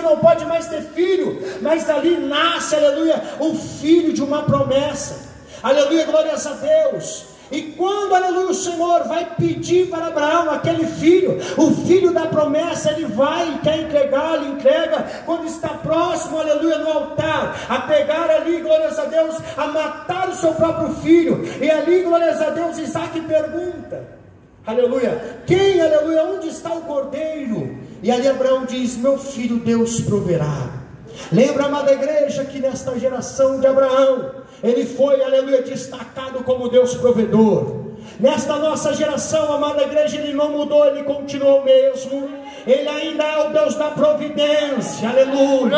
não pode mais ter filho, mas dali nasce, aleluia, o filho de uma promessa, aleluia, glórias a Deus. E quando, aleluia, o Senhor vai pedir para Abraão aquele filho, o filho da promessa, ele vai e quer entregar, ele entrega, quando está próximo, aleluia, no altar, a pegar ali, glórias a Deus, a matar o seu próprio filho, e ali, glórias a Deus, Isaac pergunta, aleluia, quem, aleluia, onde está o cordeiro? E ali Abraão diz, meu filho, Deus proverá. Lembra, amada igreja, que nesta geração de Abraão, ele foi, aleluia, destacado como Deus provedor. Nesta nossa geração, amada igreja, ele não mudou, ele continuou o mesmo. Ele ainda é o Deus da providência, aleluia.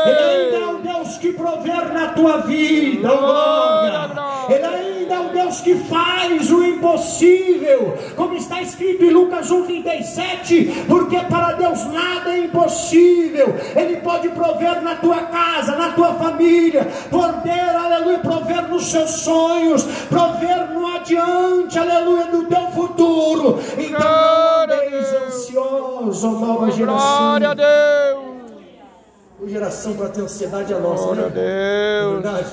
Ele ainda é o Deus que prover na tua vida, oh glória. Ele ainda é o Deus que faz o impossível, como está escrito em Lucas 1,37, porque para Deus nada é impossível. Ele pode prover na tua casa, na tua família, poder, aleluia, prover nos seus sonhos, prover no adiante, aleluia, do teu futuro. Então não andeis ansiosos, nova geração. Glória a Deus. A geração para ter ansiedade é a nossa, Glória né? a Deus. É verdade.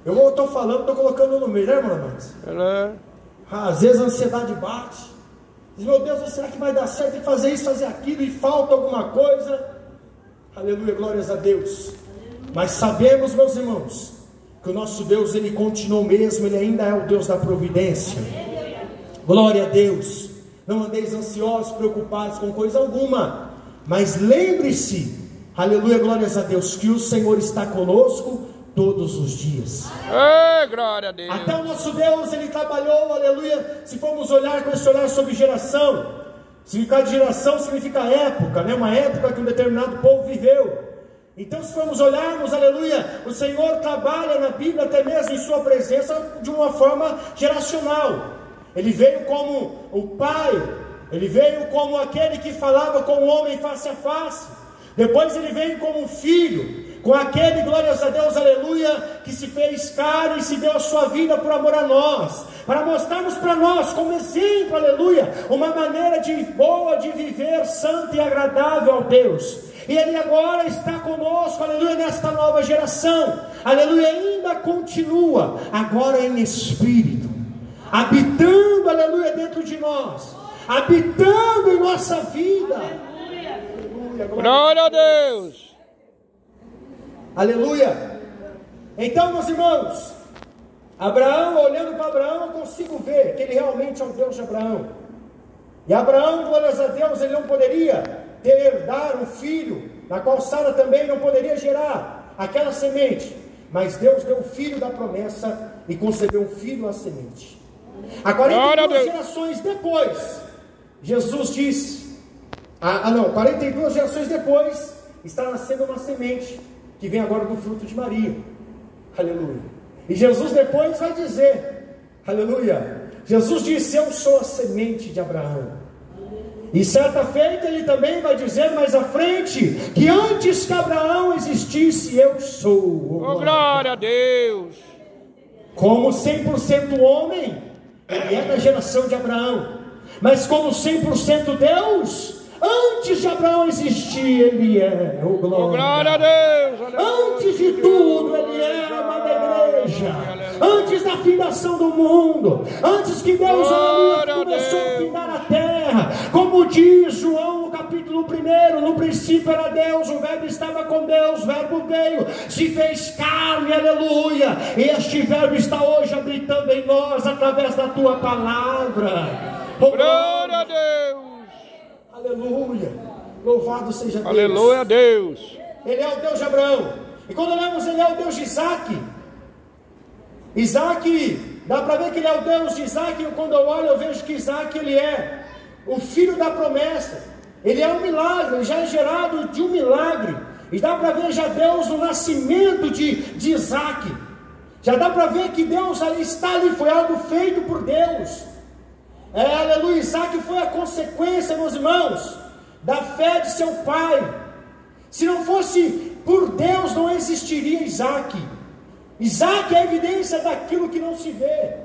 Eu estou falando, estou colocando no meio, né, irmãos? Às vezes a ansiedade bate. Diz, meu Deus, será que vai dar certo? Tem que fazer isso, fazer aquilo, e falta alguma coisa. Aleluia, glórias a Deus. Mas sabemos, meus irmãos, que o nosso Deus, ele continua o mesmo, ele ainda é o Deus da providência. Glória a Deus. Não andeis ansiosos, preocupados com coisa alguma, mas lembre-se, aleluia, glórias a Deus, que o Senhor está conosco todos os dias. Glória a Deus. Até o nosso Deus, ele trabalhou, aleluia. Se formos olhar com esse olhar sobre geração, significado de geração significa época, né? Uma época que um determinado povo viveu. Então, se formos olharmos, aleluia, o Senhor trabalha na Bíblia até mesmo em sua presença de uma forma geracional. Ele veio como o pai, ele veio como aquele que falava com o homem face a face. Depois ele veio como filho, com aquele, glórias a Deus, aleluia, que se fez carne e se deu a sua vida por amor a nós, para mostrarmos para nós como exemplo, aleluia, uma maneira boa de viver, santa e agradável ao Deus. E ele agora está conosco, aleluia, nesta nova geração, aleluia, ainda continua, agora em espírito, habitando, aleluia, dentro de nós, habitando em nossa vida. Aleluia, glória a Deus. Aleluia. Então, meus irmãos, Abraão, olhando para Abraão, eu consigo ver que ele realmente é o Deus de Abraão. E Abraão, glórias a Deus, ele não poderia herdar um filho, na qual Sara também não poderia gerar aquela semente, mas Deus deu o filho da promessa e concedeu um filho à semente. A 42 gerações depois, Jesus disse, 42 gerações depois, está nascendo uma semente, que vem agora do fruto de Maria, aleluia. E Jesus depois vai dizer, aleluia, Jesus disse, eu sou a semente de Abraão. E certa feita ele também vai dizer mais à frente, que antes que Abraão existisse, eu sou. Oh, glória a Deus. Como 100% homem, ele é da geração de Abraão, mas como 100% Deus, antes de Abraão existir, ele é, oh glória. Oh, glória a Deus. Antes de tudo, ele é, amada igreja. Antes da fundação do mundo, antes que Deus, aleluia, começou a fundar a terra, como diz João no capítulo 1, no princípio era Deus, o verbo estava com Deus, o verbo veio, se fez carne, aleluia, e este verbo está hoje habitando em nós, através da tua palavra. Oh, glória a Deus. Aleluia, louvado seja Deus. Aleluia a Deus. Ele é o Deus de Abraão, e quando olhamos, ele é o Deus de Isaac. Isaac, dá para ver que ele é o Deus de Isaac, e quando eu olho eu vejo que Isaac, ele é o filho da promessa, ele é um milagre, ele já é gerado de um milagre, e dá para ver já Deus no nascimento de Isaac, já dá para ver que Deus ali está ali, foi algo feito por Deus, aleluia. Isaac foi a consequência, meus irmãos, da fé de seu pai. Se não fosse por Deus, não existiria Isaac. Isaac é a evidência daquilo que não se vê.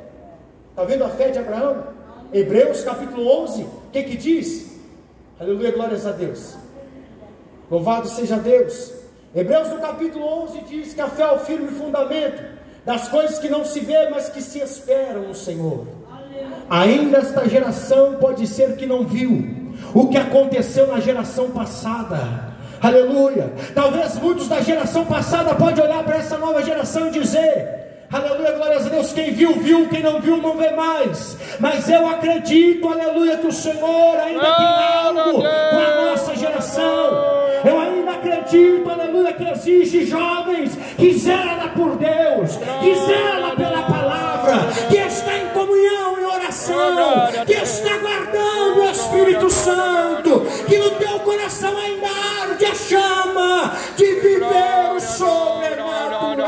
Está vendo a fé de Abraão? Hebreus capítulo 11, o que diz? Aleluia, glórias a Deus. Louvado seja Deus. Hebreus no capítulo 11 diz que a fé é o firme fundamento das coisas que não se vê, mas que se esperam no Senhor. Ainda esta geração pode ser que não viu o que aconteceu na geração passada. Aleluia. Talvez muitos da geração passada podem olhar para essa nova geração e dizer: aleluia, glórias a Deus, quem viu, viu, quem não viu, não vê mais. Mas eu acredito, aleluia, que o Senhor ainda tem algo com a nossa geração. Eu ainda acredito, aleluia, que existe jovens que zelam por Deus, que zelam pela palavra, que está em comunhão, em oração, que está guardando o Espírito Santo, que no teu coração ainda arde a chama de viver o sobrenatural.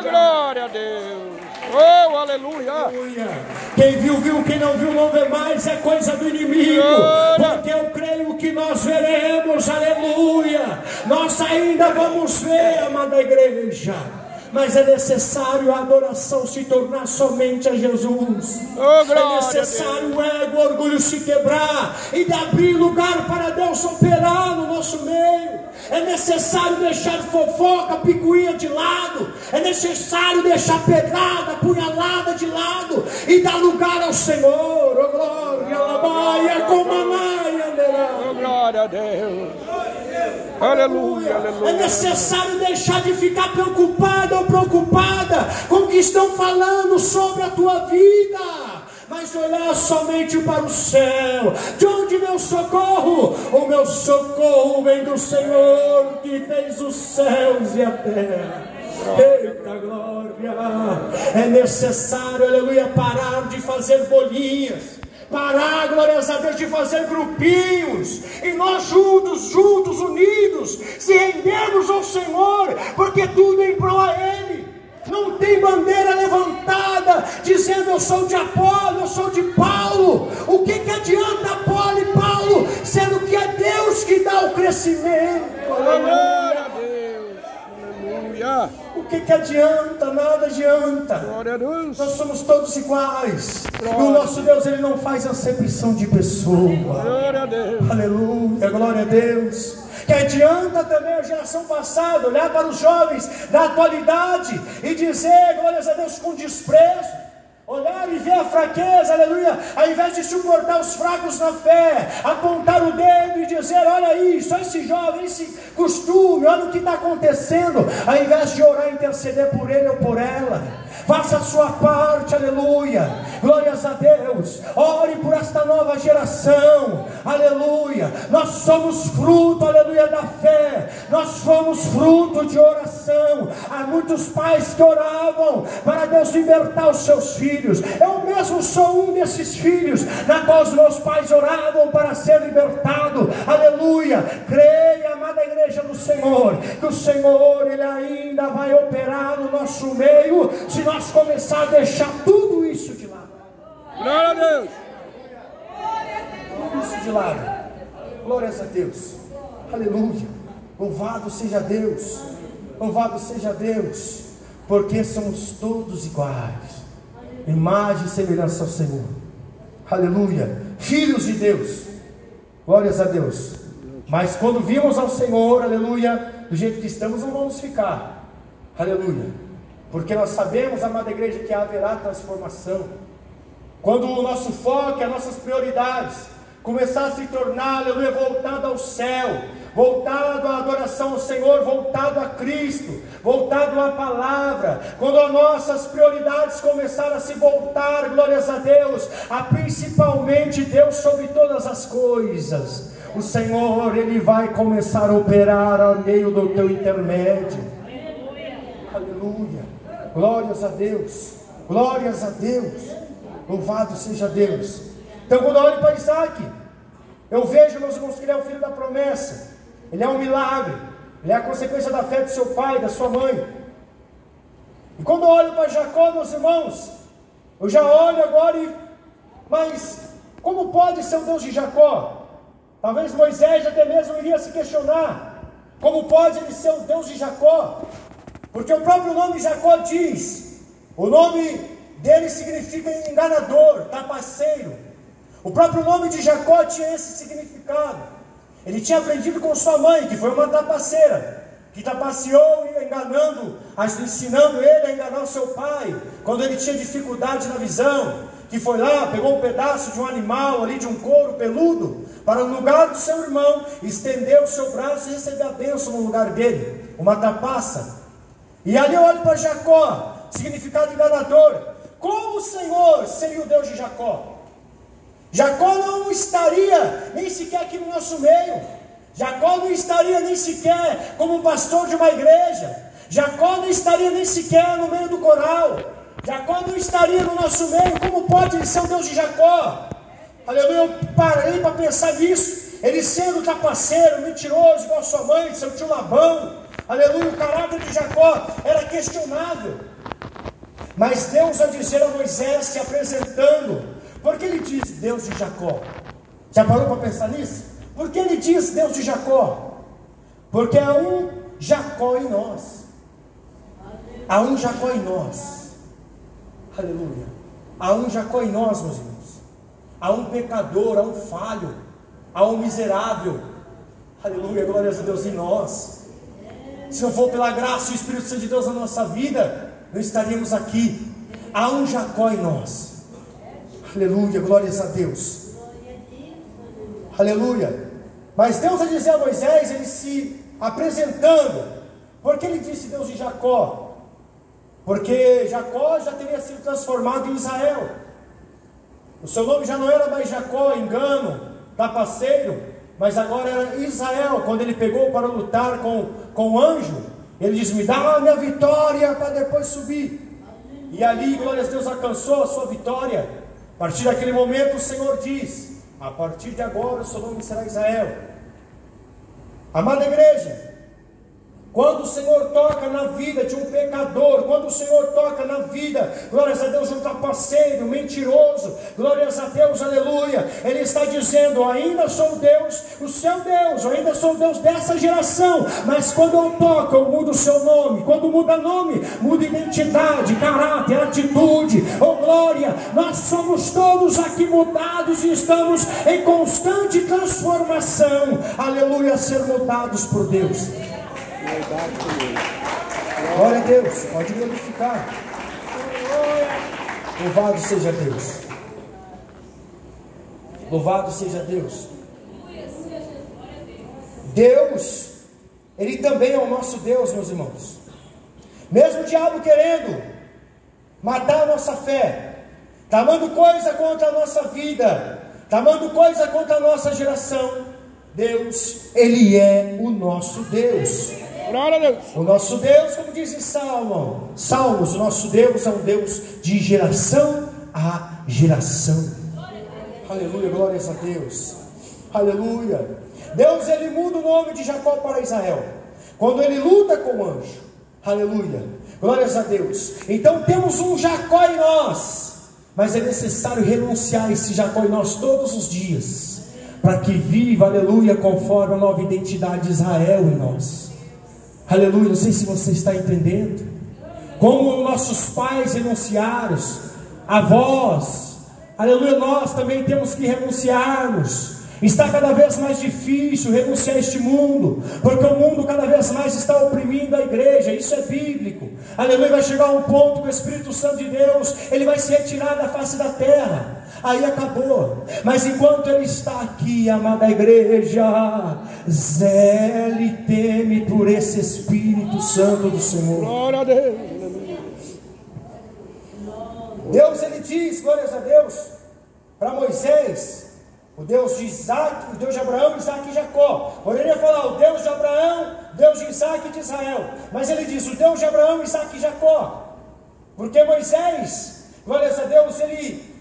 Glória a Deus. Oh, aleluia. Quem viu, viu, quem não viu, não vê mais. É coisa do inimigo, porque eu creio que nós veremos, aleluia. Nós ainda vamos ver, amada igreja. Mas é necessário a adoração se tornar somente a Jesus. É necessário o ego, o orgulho se quebrar e abrir lugar para Deus operar no nosso meio. É necessário deixar fofoca, picuinha de lado. É necessário deixar pedrada, punhalada de lado e dar lugar ao Senhor. Oh, glória, alabaia, comanaia, oh, glória a Deus. Aleluia, aleluia. É necessário deixar de ficar preocupado ou preocupada com o que estão falando sobre a tua vida, mas olhar somente para o céu. De onde vem o socorro? O meu socorro vem do Senhor que fez os céus e a terra. Eita glória. É necessário, aleluia, parar de fazer bolinhas, parar, glórias a Deus, de fazer grupinhos, e nós juntos, unidos, se rendermos ao Senhor, porque tudo é em prol a Ele. Não tem bandeira levantada dizendo eu sou de Apolo, eu sou de Paulo. O que adianta Apolo e Paulo, sendo que é Deus que dá o crescimento? Glória a Deus. Aleluia. O que adianta? Nada adianta. Glória a Deus. Nós somos todos iguais. E o nosso Deus, Ele não faz acepção de pessoa. Glória a Deus. Aleluia, glória a Deus. Que adianta também a geração passada olhar para os jovens da atualidade e dizer, glórias a Deus, com desprezo, olhar e ver a fraqueza, aleluia, ao invés de suportar os fracos na fé, apontar o dedo e dizer, olha aí, só esse jovem, esse costume, olha o que está acontecendo, ao invés de orar e interceder por ele ou por ela. Faça a sua parte, aleluia, glórias a Deus. Ore por esta nova geração, aleluia. Nós somos fruto, aleluia, da fé. Nós somos fruto de oração. Há muitos pais que oravam para Deus libertar os seus filhos. Eu mesmo sou um desses filhos, na qual os meus pais oravam para ser libertado, aleluia. Creia, amada igreja do Senhor, que o Senhor, Ele ainda vai operar no nosso meio, se nós começar a deixar tudo isso de lado. Glória a Deus. Tudo isso de lado. Glórias a Deus. Aleluia. Louvado seja Deus. Louvado seja Deus. Porque somos todos iguais. Imagem e semelhança ao Senhor. Aleluia. Filhos de Deus. Glórias a Deus. Mas quando vimos ao Senhor, aleluia, do jeito que estamos, não vamos ficar. Aleluia. Porque nós sabemos, amada igreja, que haverá transformação. Quando o nosso foco, as nossas prioridades começar a se tornar, aleluia, voltado ao céu, voltado à adoração ao Senhor, voltado a Cristo, voltado à palavra, quando as nossas prioridades começarem a se voltar, glórias a Deus, a principalmente Deus sobre todas as coisas, o Senhor, Ele vai começar a operar ao meio do teu intermédio. Aleluia. Glórias a Deus, glórias a Deus, louvado seja Deus. Então quando eu olho para Isaac, eu vejo, meus irmãos, que ele é o filho da promessa, ele é um milagre, ele é a consequência da fé do seu pai, da sua mãe. E quando eu olho para Jacó, meus irmãos, eu já olho agora mas como pode ser o Deus de Jacó? Talvez Moisés até mesmo iria se questionar, como pode ele ser o Deus de Jacó? Porque o próprio nome Jacó diz, o nome dele significa enganador, trapaceiro. O próprio nome de Jacó tinha esse significado. Ele tinha aprendido com sua mãe, que foi uma trapaceira, que trapaceou e ensinando ele a enganar o seu pai, quando ele tinha dificuldade na visão, que foi lá, pegou um pedaço de um animal ali, de um couro peludo, para no lugar do seu irmão, estendeu o seu braço e recebeu a bênção no lugar dele, uma trapaça. E ali eu olho para Jacó, significado enganador. Como o Senhor seria o Deus de Jacó? Jacó não estaria nem sequer aqui no nosso meio. Jacó não estaria nem sequer como pastor de uma igreja. Jacó não estaria nem sequer no meio do coral. Jacó não estaria no nosso meio. Como pode ele ser o Deus de Jacó? Aleluia, eu parei para pensar nisso. Ele sendo trapaceiro, mentiroso, igual a sua mãe, seu tio Labão. Aleluia, o caráter de Jacó era questionável. Mas Deus vai dizer a Moisés, se apresentando. Por que ele diz Deus de Jacó? Já parou para pensar nisso? Por que ele diz Deus de Jacó? Porque há um Jacó em nós. Há um Jacó em nós. Aleluia. Há um Jacó em nós, meus irmãos. Há um pecador, há um falho, há um miserável. Aleluia, glória a Deus em nós. Se não for pela graça e o Espírito Santo de Deus na nossa vida, não estaríamos aqui. Há um Jacó em nós. Aleluia, glórias a Deus. Aleluia. Mas Deus vai dizer a Moisés, ele se apresentando. Por que ele disse Deus de Jacó? Porque Jacó já teria sido transformado em Israel. O seu nome já não era mais Jacó, engano, trapaceiro, mas agora era Israel. Quando ele pegou para lutar com o anjo, ele disse: me dá a minha vitória para depois subir. E ali, glória a Deus, alcançou a sua vitória. A partir daquele momento o Senhor diz: a partir de agora o seu nome será Israel. Amada igreja, quando o Senhor toca na vida de um pecador, quando o Senhor toca na vida, glórias a Deus, de um trapaceiro, mentiroso, glórias a Deus, aleluia, Ele está dizendo: ainda sou Deus, o seu Deus, ainda sou Deus dessa geração, mas quando eu toco, eu mudo o seu nome. Quando muda nome, muda identidade, caráter, atitude, oh glória, nós somos todos aqui mudados e estamos em constante transformação, aleluia, ser mudados por Deus. Glória a Deus, pode glorificar. Louvado seja Deus. Louvado seja Deus. Deus, Ele também é o nosso Deus, meus irmãos. Mesmo o diabo querendo matar a nossa fé, tramando coisa contra a nossa vida, tramando coisa contra a nossa geração, Deus, Ele é o nosso Deus. O nosso Deus, como diz em Salmos, o nosso Deus é um Deus de geração a geração. Aleluia, glórias a Deus. Aleluia. Deus, Ele muda o nome de Jacó para Israel quando Ele luta com o anjo. Aleluia, glórias a Deus. Então temos um Jacó em nós, mas é necessário renunciar a esse Jacó em nós todos os dias, para que viva, aleluia, conforme a nova identidade de Israel em nós. Aleluia, não sei se você está entendendo. Como nossos pais renunciaram, avós, aleluia, nós também temos que renunciarmos. Está cada vez mais difícil renunciar a este mundo, porque o mundo cada vez mais está oprimindo a igreja. Isso é bíblico. Aleluia, vai chegar um ponto que o Espírito Santo de Deus, ele vai se retirar da face da terra. Aí acabou. Mas enquanto Ele está aqui, amada igreja, zele e teme por esse Espírito Santo do Senhor. Glória a Deus. Deus, Ele diz, glórias a Deus, para Moisés, o Deus de Isaac, o Deus de Abraão, Isaac e Jacó. Poderia falar o Deus de Abraão, Deus de Isaac e de Israel, mas ele diz o Deus de Abraão, Isaac e Jacó, porque Moisés, glórias a Deus,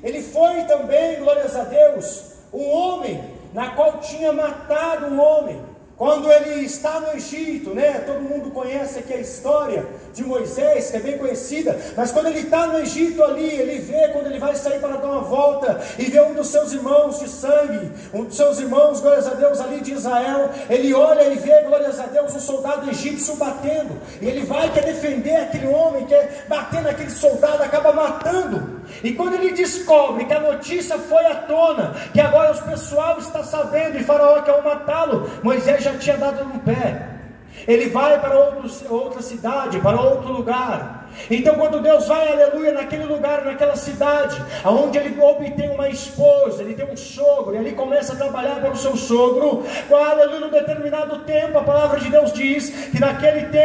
ele foi também, glórias a Deus, um homem na qual tinha matado um homem. Quando ele está no Egito, né? Todo mundo conhece aqui a história de Moisés, que é bem conhecida. Mas quando ele está no Egito ali, ele vê, quando ele vai sair para dar uma volta, e vê um dos seus irmãos de sangue, um dos seus irmãos, glórias a Deus, ali de Israel. Ele olha e vê, glórias a Deus, um soldado soldado egípcio batendo, e ele vai, quer defender aquele homem, quer bater naquele soldado, acaba matando. E quando ele descobre que a notícia foi à tona, que agora o pessoal está sabendo e Faraó quer matá-lo, Moisés já tinha dado no pé. Ele vai para outra cidade, para outro lugar. Então quando Deus vai, aleluia, naquele lugar, naquela cidade, onde ele obtém uma esposa, ele tem um sogro, e ali começa a trabalhar para o seu sogro, aleluia, num determinado tempo, a palavra de Deus diz que naquele tempo